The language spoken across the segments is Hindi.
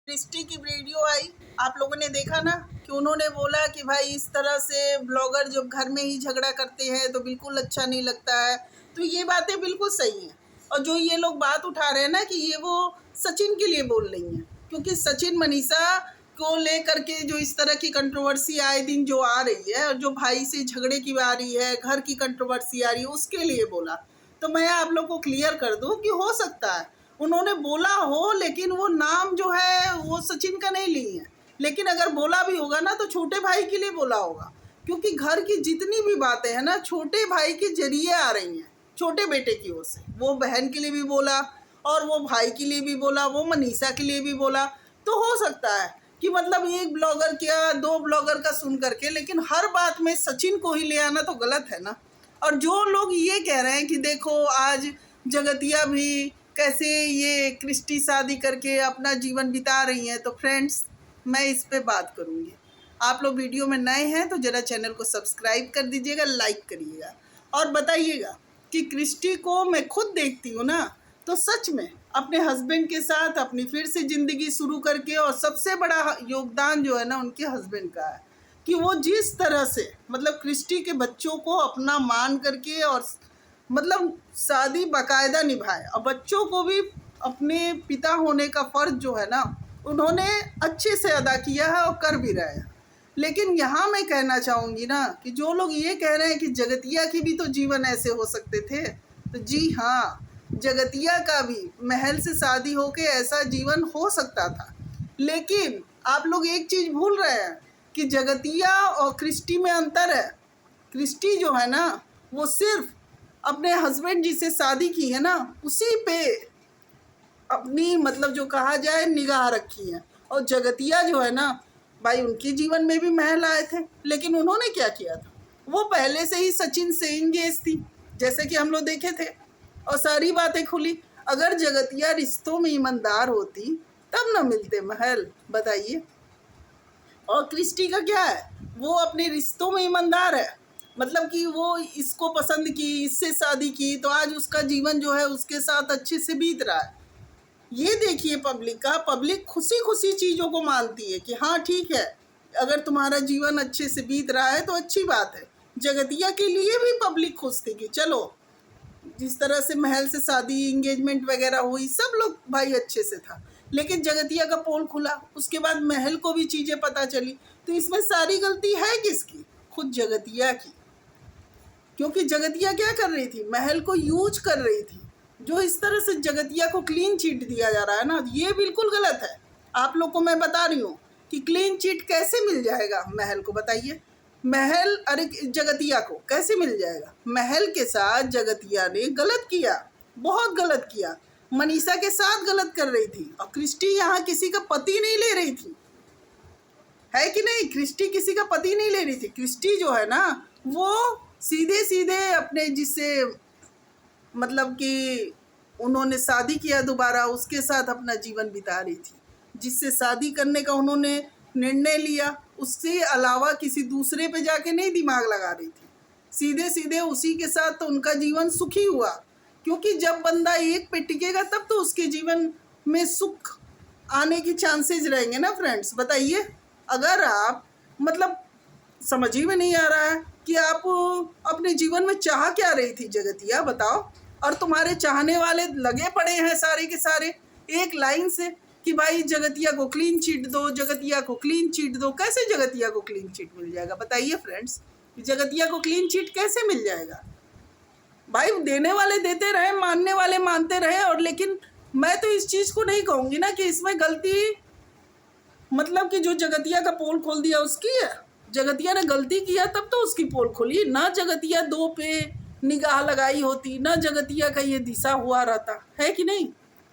क्रिस्टी की वीडियो आई, आप लोगों ने देखा ना कि उन्होंने बोला कि भाई इस तरह से ब्लॉगर जब घर में ही झगड़ा करते हैं तो बिल्कुल अच्छा नहीं लगता है। तो ये बातें बिल्कुल सही हैं। और जो ये लोग बात उठा रहे हैं ना कि ये वो सचिन के लिए बोल रही हैं, क्योंकि सचिन मनीषा को लेकर के जो इस तरह की कंट्रोवर्सी आए दिन जो आ रही है और जो भाई से झगड़े की आ रही है, घर की कंट्रोवर्सी आ रही है, उसके लिए बोला। तो मैं आप लोग को क्लियर कर दूं कि हो सकता है उन्होंने बोला हो, लेकिन वो नाम जो है वो सचिन का नहीं ली है। लेकिन अगर बोला भी होगा ना तो छोटे भाई के लिए बोला होगा, क्योंकि घर की जितनी भी बातें हैं ना छोटे भाई के जरिए आ रही हैं, छोटे बेटे की ओर से। वो बहन के लिए भी बोला और वो भाई के लिए भी बोला, वो मनीषा के लिए भी बोला। तो हो सकता है कि मतलब एक ब्लॉगर क्या दो ब्लॉगर का सुन करके, लेकिन हर बात में सचिन को ही ले आना तो गलत है ना। और जो लोग ये कह रहे हैं कि देखो आज जगतिया भी कैसे ये क्रिस्टी शादी करके अपना जीवन बिता रही हैं, तो फ्रेंड्स मैं इस पे बात करूँगी। आप लोग वीडियो में नए हैं तो ज़रा चैनल को सब्सक्राइब कर दीजिएगा, लाइक करिएगा और बताइएगा कि क्रिस्टी को मैं खुद देखती हूँ ना, तो सच में अपने हस्बैंड के साथ अपनी फिर से ज़िंदगी शुरू करके, और सबसे बड़ा योगदान जो है ना उनके हस्बैंड का है कि वो जिस तरह से मतलब क्रिस्टी के बच्चों को अपना मान करके और मतलब शादी बाकायदा निभाए, और बच्चों को भी अपने पिता होने का फ़र्ज जो है ना उन्होंने अच्छे से अदा किया है और कर भी रहे हैं। लेकिन यहाँ मैं कहना चाहूँगी ना कि जो लोग ये कह रहे हैं कि जगतिया की भी तो जीवन ऐसे हो सकते थे, तो जी हाँ, जगतिया का भी महल से शादी होके ऐसा जीवन हो सकता था। लेकिन आप लोग एक चीज़ भूल रहे हैं कि जगतिया और क्रिस्टी में अंतर है। क्रिस्टी जो है ना वो सिर्फ अपने हस्बैंड जी से शादी की है ना, उसी पे अपनी मतलब जो कहा जाए निगाह रखी है। और जगतिया जो है ना भाई, उनके जीवन में भी महल आए थे, लेकिन उन्होंने क्या किया था, वो पहले से ही सचिन से इंगेज थी, जैसे कि हम लोग देखे थे, और सारी बातें खुली। अगर जगतिया रिश्तों में ईमानदार होती तब ना मिलते महल, बताइए। और क्रिस्टी का क्या है, वो अपने रिश्तों में ईमानदार है, मतलब कि वो इसको पसंद की, इससे शादी की, तो आज उसका जीवन जो है उसके साथ अच्छे से बीत रहा है। ये देखिए पब्लिक का, पब्लिक खुशी खुशी चीज़ों को मानती है कि हाँ ठीक है, अगर तुम्हारा जीवन अच्छे से बीत रहा है तो अच्छी बात है। जगतिया के लिए भी पब्लिक खुश थी कि चलो जिस तरह से महल से शादी इंगेजमेंट वगैरह हुई, सब लोग भाई अच्छे से था। लेकिन जगतिया का पोल खुला, उसके बाद महल को भी चीज़ें पता चली, तो इसमें सारी गलती है किसकी, खुद जगतिया की। क्योंकि जगतिया क्या कर रही थी, महल को यूज कर रही थी। जो इस तरह से जगतिया को क्लीन चिट दिया जा रहा है ना, ये बिल्कुल गलत है। आप लोग को मैं बता रही हूँ कि क्लीन चिट कैसे मिल जाएगा महल को, बताइए। महल, अरे जगतिया को कैसे मिल जाएगा, महल के साथ जगतिया ने गलत किया, बहुत गलत किया। मनीषा के साथ गलत कर रही थी, और क्रिस्टी यहाँ किसी का पति नहीं ले रही थी, है कि नहीं। क्रिस्टी किसी का पति नहीं ले रही थी। क्रिस्टी जो है ना वो सीधे सीधे अपने जिससे मतलब कि उन्होंने शादी किया दोबारा, उसके साथ अपना जीवन बिता रही थी। जिससे शादी करने का उन्होंने निर्णय लिया, उससे अलावा किसी दूसरे पे जाके नहीं दिमाग लगा रही थी, सीधे सीधे उसी के साथ तो उनका जीवन सुखी हुआ। क्योंकि जब बंदा एक पे टिकेगा तब तो उसके जीवन में सुख आने की चांसेस रहेंगे ना फ्रेंड्स, बताइए। अगर आप मतलब समझ ही में नहीं आ रहा है कि आप अपने जीवन में चाह क्या रही थी जगतिया, बताओ। और तुम्हारे चाहने वाले लगे पड़े हैं सारे के सारे एक लाइन से कि भाई जगतिया को क्लीन चिट दो, जगतिया को क्लीन चिट दो। कैसे जगतिया को क्लीन चिट मिल जाएगा, बताइए फ्रेंड्स। जगतिया को क्लीन चिट कैसे मिल जाएगा भाई, देने वाले देते रहे, मानने वाले मानते रहे। और लेकिन मैं तो इस चीज़ को नहीं कहूँगी ना कि इसमें गलती मतलब कि जो जगतिया का पोल खोल दिया उसकी है। जगतिया ने गलती किया तब तो उसकी पोल खुली ना, जगतिया दो पे निगाह लगाई होती, ना जगतिया का ये दिशा हुआ रहता, है कि नहीं।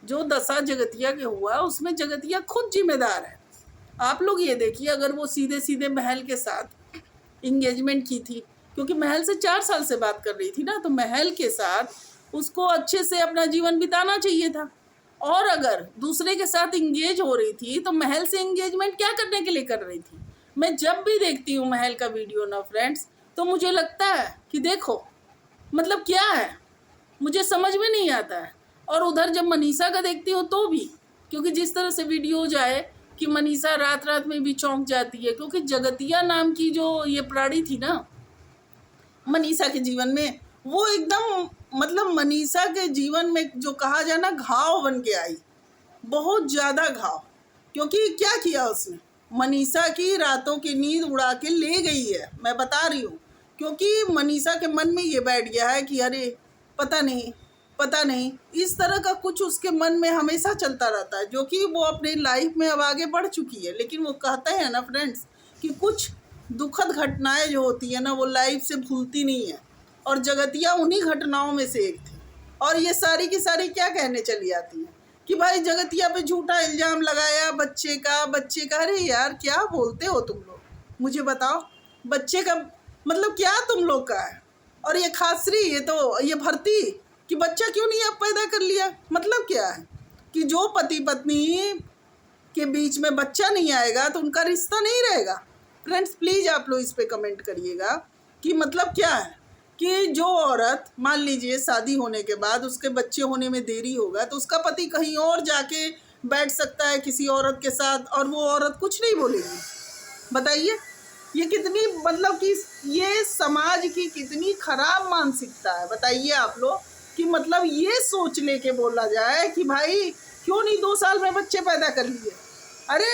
जो दशा जगतिया के हुआ उसमें जगतिया खुद जिम्मेदार है। आप लोग ये देखिए, अगर वो सीधे सीधे महल के साथ इंगेजमेंट की थी, क्योंकि महल से 4 साल से बात कर रही थी ना, तो महल के साथ उसको अच्छे से अपना जीवन बिताना चाहिए था। और अगर दूसरे के साथ इंगेज हो रही थी तो महल से इंगेजमेंट क्या करने के लिए कर रही थी। मैं जब भी देखती हूँ महल का वीडियो ना फ्रेंड्स, तो मुझे लगता है कि देखो मतलब क्या है, मुझे समझ में नहीं आता है। और उधर जब मनीषा का देखती हूँ तो भी, क्योंकि जिस तरह से वीडियोज आए कि मनीषा रात रात में भी चौंक जाती है, क्योंकि जगतिया नाम की जो ये प्राणी थी ना मनीषा के जीवन में, वो एकदम मतलब मनीषा के जीवन में जो कहा जाए ना घाव बन के आई, बहुत ज़्यादा घाव। क्योंकि क्या किया उसने, मनीषा की रातों की नींद उड़ा के ले गई है, मैं बता रही हूँ। क्योंकि मनीषा के मन में ये बैठ गया है कि अरे पता नहीं पता नहीं, इस तरह का कुछ उसके मन में हमेशा चलता रहता है, जो कि वो अपनी लाइफ में अब आगे बढ़ चुकी है। लेकिन वो कहते हैं ना फ्रेंड्स कि कुछ दुखद घटनाएं जो होती है ना वो लाइफ से भूलती नहीं है, और जगतिया उन्हीं घटनाओं में से एक थी। और ये सारी की सारी क्या कहने चली आती है कि भाई जगतिया पे झूठा इल्ज़ाम लगाया बच्चे का। अरे यार क्या बोलते हो तुम लोग, मुझे बताओ। बच्चे का मतलब क्या तुम लोग का है। और ये खासरी, ये भर्ती कि बच्चा क्यों नहीं आप पैदा कर लिया, मतलब क्या है कि जो पति पत्नी के बीच में बच्चा नहीं आएगा तो उनका रिश्ता नहीं रहेगा। फ्रेंड्स प्लीज़ आप लोग इस पे कमेंट करिएगा कि मतलब क्या है कि जो औरत मान लीजिए शादी होने के बाद उसके बच्चे होने में देरी होगा तो उसका पति कहीं और जाके बैठ सकता है किसी औरत के साथ, और वो औरत कुछ नहीं बोलेगी। बताइए ये कितनी मतलब कि ये समाज की कितनी खराब मानसिकता है। बताइए आप लोग कि मतलब ये सोच लेके बोला जाए कि भाई क्यों नहीं 2 साल में बच्चे पैदा कर लिए। अरे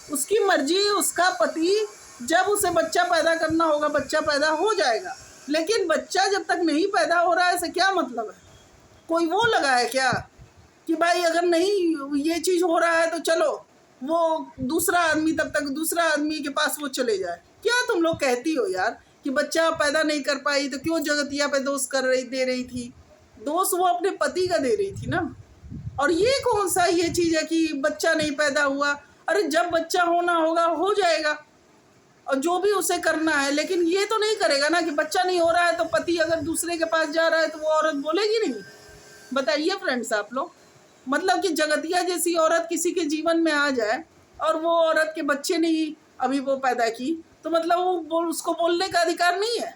उसकी मर्जी, उसका पति जब उसे बच्चा पैदा करना होगा बच्चा पैदा हो जाएगा, लेकिन बच्चा जब तक नहीं पैदा हो रहा है इससे क्या मतलब है। कोई वो लगा है क्या कि भाई अगर नहीं ये चीज़ हो रहा है तो चलो वो दूसरा आदमी, तब तक दूसरा आदमी के पास वो चले जाए। क्या तुम लोग कहती हो यार कि बच्चा पैदा नहीं कर पाई तो क्यों जगतिया पे दोष दे रही थी। दोष वो अपने पति का दे रही थी ना। और ये कौन सा ये चीज़ है कि बच्चा नहीं पैदा हुआ। अरे जब बच्चा होना होगा हो जाएगा और जो भी उसे करना है, लेकिन ये तो नहीं करेगा ना कि बच्चा नहीं हो रहा है तो पति अगर दूसरे के पास जा रहा है तो वो औरत बोलेगी नहीं। बताइए फ्रेंड्स आप लोग, मतलब कि जगतिया जैसी औरत किसी के जीवन में आ जाए और वो औरत के बच्चे नहीं अभी वो पैदा की तो मतलब उसको बोलने का अधिकार नहीं है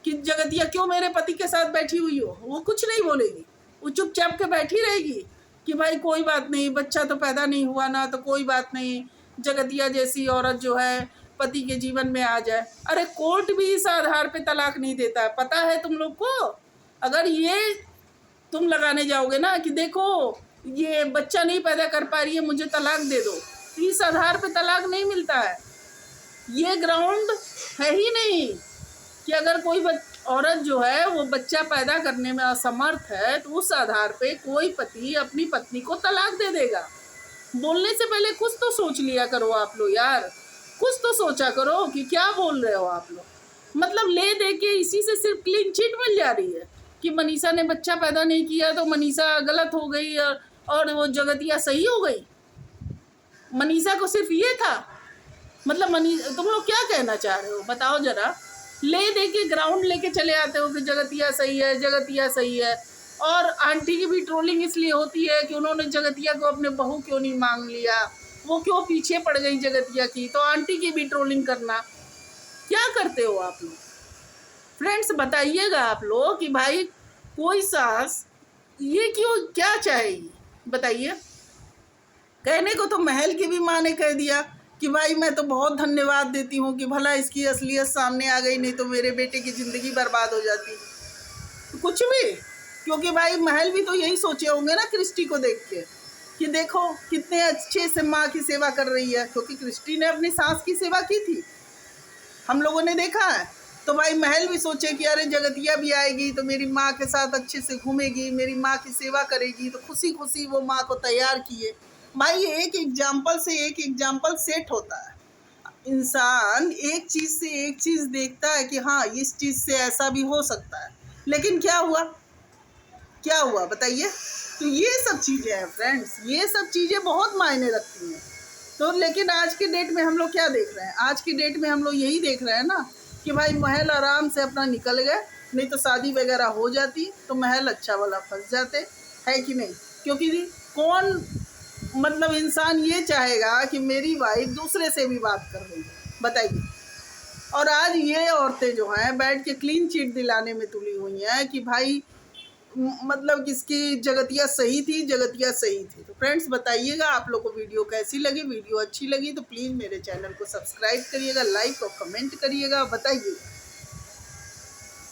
कि जगतिया क्यों मेरे पति के साथ बैठी हुई हो। वो कुछ नहीं बोलेगी, वो चुपचाप के बैठी रहेगी कि भाई कोई बात नहीं, बच्चा तो पैदा नहीं हुआ ना तो कोई बात नहीं, जगतिया जैसी औरत जो है पति के जीवन में आ जाए। अरे कोर्ट भी इस आधार पे तलाक नहीं देता है, पता है तुम लोग को। अगर ये तुम लगाने जाओगे ना कि देखो ये बच्चा नहीं पैदा कर पा रही है मुझे तलाक दे दो, तो इस आधार पे तलाक नहीं मिलता है। ये ग्राउंड है ही नहीं कि अगर कोई औरत जो है वो बच्चा पैदा करने में असमर्थ है तो उस आधार पे कोई पति अपनी पत्नी को तलाक दे देगा। बोलने से पहले कुछ तो सोच लिया करो आप लोग यार, कुछ तो सोचा करो कि क्या बोल रहे हो आप लोग। मतलब ले दे के इसी से सिर्फ क्लीन चिट मिल जा रही है कि मनीषा ने बच्चा पैदा नहीं किया तो मनीषा गलत हो गई और वो जगतिया सही हो गई। मनीषा को सिर्फ ये था, मतलब तुम लोग क्या कहना चाह रहे हो बताओ जरा। ले दे के ग्राउंड लेके चले आते हो कि जगतिया सही है, जगतिया सही है। और आंटी की भी ट्रोलिंग इसलिए होती है कि उन्होंने जगतिया को अपने बहू क्यों नहीं मांग लिया, वो क्यों पीछे पड़ गई जगतिया की, तो आंटी की भी ट्रोलिंग करना। क्या करते हो आप लोग फ्रेंड्स, बताइएगा आप लोग कि भाई कोई सास ये क्यों क्या चाहेगी बताइए। कहने को तो महल की भी माँ ने कह दिया कि भाई मैं तो बहुत धन्यवाद देती हूँ कि भला इसकी असलियत सामने आ गई, नहीं तो मेरे बेटे की ज़िंदगी बर्बाद हो जाती। कुछ भी, क्योंकि भाई महल भी तो यही सोचे होंगे ना क्रिस्टी को देख के कि देखो कितने अच्छे से माँ की सेवा कर रही है, क्योंकि क्रिस्टी ने अपनी सास की सेवा की थी, हम लोगों ने देखा है। तो भाई महल भी सोचे कि अरे जगतिया भी आएगी तो मेरी माँ के साथ अच्छे से घूमेगी, मेरी माँ की सेवा करेगी, तो खुशी खुशी वो माँ को तैयार किए। भाई एक एग्जाम्पल से एक एग्जाम्पल सेट होता है। इंसान एक चीज़ से एक चीज़ देखता है कि हाँ इस चीज़ से ऐसा भी हो सकता है, लेकिन क्या हुआ क्या हुआ बताइए। तो ये सब चीज़ें हैं फ्रेंड्स, ये सब चीज़ें बहुत मायने रखती हैं। तो लेकिन आज के डेट में हम लोग क्या देख रहे हैं, आज की डेट में हम लोग यही देख रहे हैं ना कि भाई महल आराम से अपना निकल गए, नहीं तो शादी वगैरह हो जाती तो महल अच्छा वाला फंस जाते, है कि नहीं। क्योंकि कौन मतलब इंसान ये चाहेगा कि मेरी वाइफ दूसरे से भी बात कर रही है बताइए। और आज ये औरतें जो हैं बैठ के क्लीन चिट दिलाने में तुली हुई हैं कि भाई मतलब किसकी जगतिया सही थी, जगतिया सही थी। तो फ्रेंड्स बताइएगा आप लोग को वीडियो कैसी लगी। वीडियो अच्छी लगी तो प्लीज़ मेरे चैनल को सब्सक्राइब करिएगा, लाइक और कमेंट करिएगा, बताइएगा।